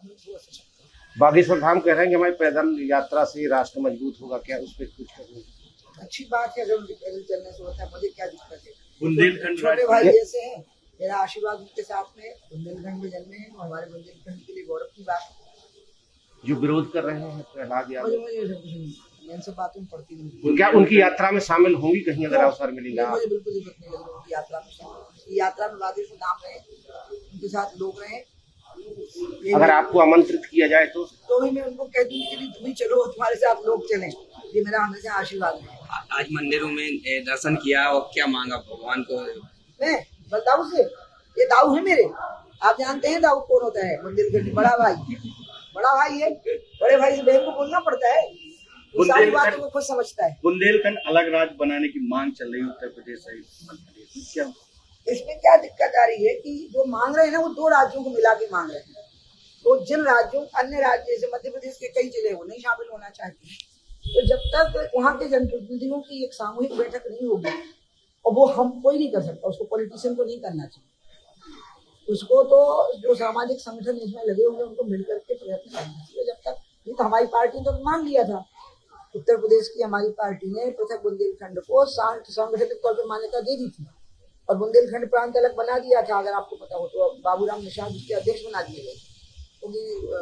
समृद्ध हुआ सशक्त हो। बागेश्वर धाम कह रहे हैं कि हमारी पैदल यात्रा से राष्ट्र मजबूत होगा, क्या उस पर कुछ करने? अच्छी बात है, अगर उनके पैदल चलने से होता है, मुझे क्या दिक्कत है। बुंदेलखंड छोटे भाई जैसे हैं, मेरा आशीर्वाद उनके साथ में, बुंदेलखंड में जन्मे हैं, हमारे बुंदेलखंड के लिए गौरव की बात है। जो विरोध कर रहे हैं प्रहलाद यादव, मुझे सब कुछ नहीं, मैं इन सब बातों में पड़ती नहीं। क्या उनकी यात्रा में शामिल होंगी कहीं अगर अवसर मिलेगा? मुझे बिल्कुल जरूरत नहीं लग रही उनकी यात्रा में। यात्रा में बागेश्वर धाम रहे, उनके साथ लोग रहे। अगर आपको आमंत्रित किया जाए तो भी मैं उनको कह दूंगी कि तुम ही चलो, तुम्हारे साथ लोग चलें। ये मेरा हमेशा आशीर्वाद है। आज मंदिरों में दर्शन किया और क्या मांगा भगवान को? मैं बताऊं से, ये दाऊ है मेरे। आप जानते हैं दाऊ कौन होता है? बुंदेलखंड बड़ा भाई, बड़ा भाई है। बड़े भाई से बहन को बोलना पड़ता है, वो सारी बातों को खुद समझता है। बुंदेलखंड अलग राज्य बनाने की मांग चल रही है उत्तर प्रदेश सहित मध्य प्रदेश, क्या इसमें क्या दिक्कत आ रही है कि जो मांग रहे हैं ना, वो दो राज्यों को मिला के मांग रहे हैं। तो जिन राज्यों, अन्य राज्य जैसे मध्य प्रदेश के कई जिले वो नहीं शामिल होना चाहते, तो जब तक वहाँ के जनप्रतिनिधियों की एक सामूहिक बैठक नहीं होगी, और वो हम कोई नहीं कर सकता, उसको पॉलिटिशियन को नहीं करना चाहिए, उसको तो जो सामाजिक संगठन इसमें लगे हुए उनको मिलकर के प्रयत्न करना चाहिए। जब तक नहीं, तो हमारी पार्टी ने तो मान लिया था, उत्तर प्रदेश की हमारी पार्टी ने पृथक बुंदेलखंड को सांगठनिक तौर पर मान्यता दे दी थी, और बुंदेलखंड प्रांत अलग बना दिया था। अगर आपको पता हो तो बाबूराम निषाद उसके अध्यक्ष बना दिए गए, क्योंकि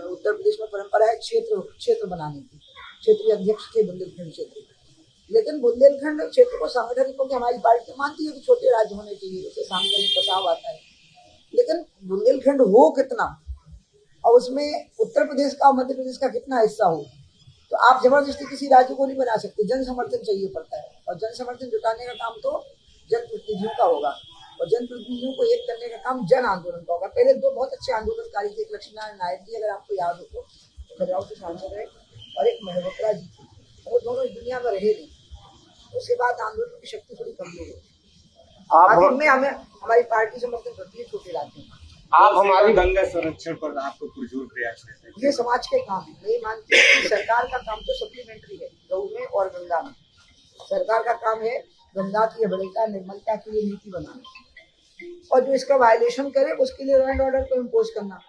उत्तर प्रदेश में परंपरा है क्षेत्र बनाने की। क्षेत्रीय अध्यक्ष थे बुंदेलखंड क्षेत्र, लेकिन बुंदेलखंड क्षेत्र को सांगठनिक, क्योंकि हमारी पार्टी मानती है कि छोटे राज्य होने चाहिए, उससे सांगठनिक प्रभाव आता है। लेकिन बुंदेलखंड हो कितना, और उसमें उत्तर प्रदेश का, मध्य प्रदेश का कितना हिस्सा हो, तो आप जबरदस्ती किसी राज्य को नहीं बना सकते। जन समर्थन चाहिए पड़ता है, और जन समर्थन जुटाने का काम तो जनप्रतिनिधियों का होगा, और जनप्रतिनिधियों को एक करने का काम जन आंदोलन का होगा। पहले दो बहुत अच्छे आंदोलनकारी थे, एक लक्ष्मीनारायण नायक जी, अगर आपको याद हो तो, खजुराहो से सांसद रहे, और एक महेश्वरा जी थे, वो दोनों इस दुनिया में रहे नहीं। उसके बाद आंदोलन की शक्ति थोड़ी कमजोर हो गई। हमें हमारी पार्टी समर्थन करती है छोटे राज्यों में। आप हमारी गंगा संरक्षण पर आपको पुरजोर प्रयास करते हैं, ये समाज के काम है। मैं मानती हूँ कि सरकार का काम तो सप्लीमेंट्री है, गौ में और गंगा में। सरकार का काम है गंगा की अविरलता, निर्मलता के लिए नीति बनाना, और जो इसका वायलेशन करे उसके लिए लॉ एंड ऑर्डर को इम्पोज करना।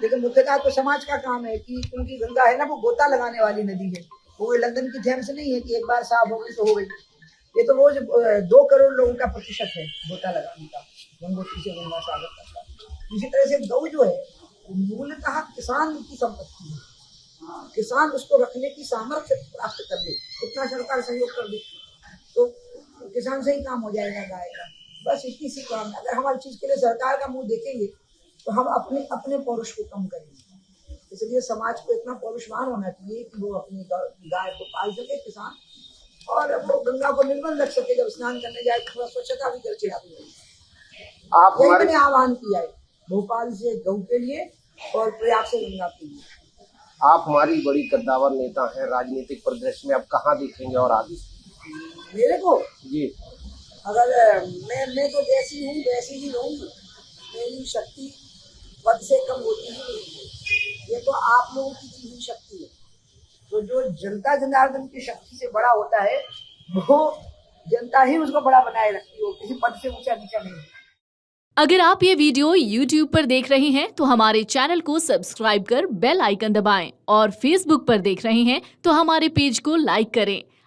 लेकिन मुख्यतः तो समाज का काम है कि क्योंकि गंगा है ना, वो गोता लगाने वाली नदी है, वो लंदन की थेम्स नहीं है कि एक बार साफ हो गई तो हो गई। ये तो रोज 2 करोड़ लोगों का प्रतिशत है गोता लगाने का, गंगोत्री से गंगा सागर तक का। इसी तरह से गौ जो है मूलतः किसान की संपत्ति है, किसान उसको रखने की सामर्थ्य प्राप्त कर ले, इतना सरकार सहयोग कर दे तो किसान से ही काम हो जाएगा गाय का। बस इतनी सी काम है। अगर हम हर चीज के लिए सरकार का मुंह देखेंगे तो हम अपने पौरुष को कम करेंगे। इसलिए समाज को इतना पौरुषवान होना चाहिए कि वो अपनी गाय को पाल सके किसान, और वो गंगा को निर्मल रख सके। जब स्नान करने जाए तो थोड़ा स्वच्छता भी करके आती है। मैंने आह्वान किया है भोपाल से गौ के लिए और प्रयाग से गंगा के लिए। आप हमारी बड़ी कद्दावर नेता हैं, राजनीतिक परिदृश्य में अब कहाँ देखेंगे और आगे? मेरे को जी, अगर मैं तो जैसी हूँ वैसी ही रहूंगी। मेरी शक्ति पद से कम होती ही नहीं है, ये तो आप लोगों की दी हुई शक्ति है। तो जो जनता जनार्दन की शक्ति से बड़ा होता है, वो जनता ही उसको बड़ा बनाए रखती हो, किसी पद से ऊंचा नीचा नहीं। अगर आप ये वीडियो YouTube पर देख रहे हैं तो हमारे चैनल को सब्सक्राइब कर बेल आइकन दबाएं, और Facebook पर देख रहे हैं तो हमारे पेज को लाइक करें।